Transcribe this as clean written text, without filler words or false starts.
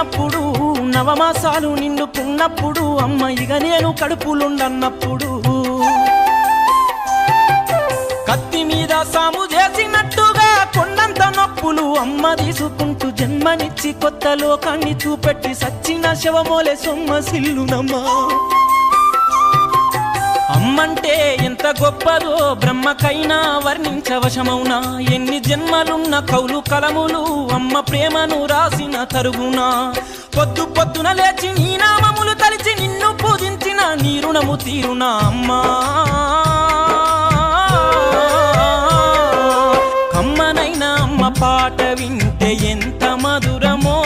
ఉన్నప్పుడు నవమాసాలు నిండుకున్నప్పుడు అమ్మ ఇక నేను కడుపులుండన్నప్పుడు కత్తి మీద సాము చేసినట్టుగా కొండంత నొప్పులు అమ్మ తీసుకుంటూ జన్మనిచ్చి కొత్త లోకాన్ని చూపెట్టి సచ్చిన శవమోలే సొమ్మసిల్లునమ్మా అమ్మంటే ఎంత గొప్పదో బ్రహ్మకైనా వర్ణించవశమౌనా ఎన్ని జన్మలున్న కౌలు కలములు అమ్మ ప్రేమను రాసిన తరుగునా పొద్దు పొద్దున లేచి నీ నామములు తలిచి నిన్ను పూజించిన నీ రుణము తీరునా అమ్మా అమ్మనైనా అమ్మ పాట వింటే ఎంత మధురమో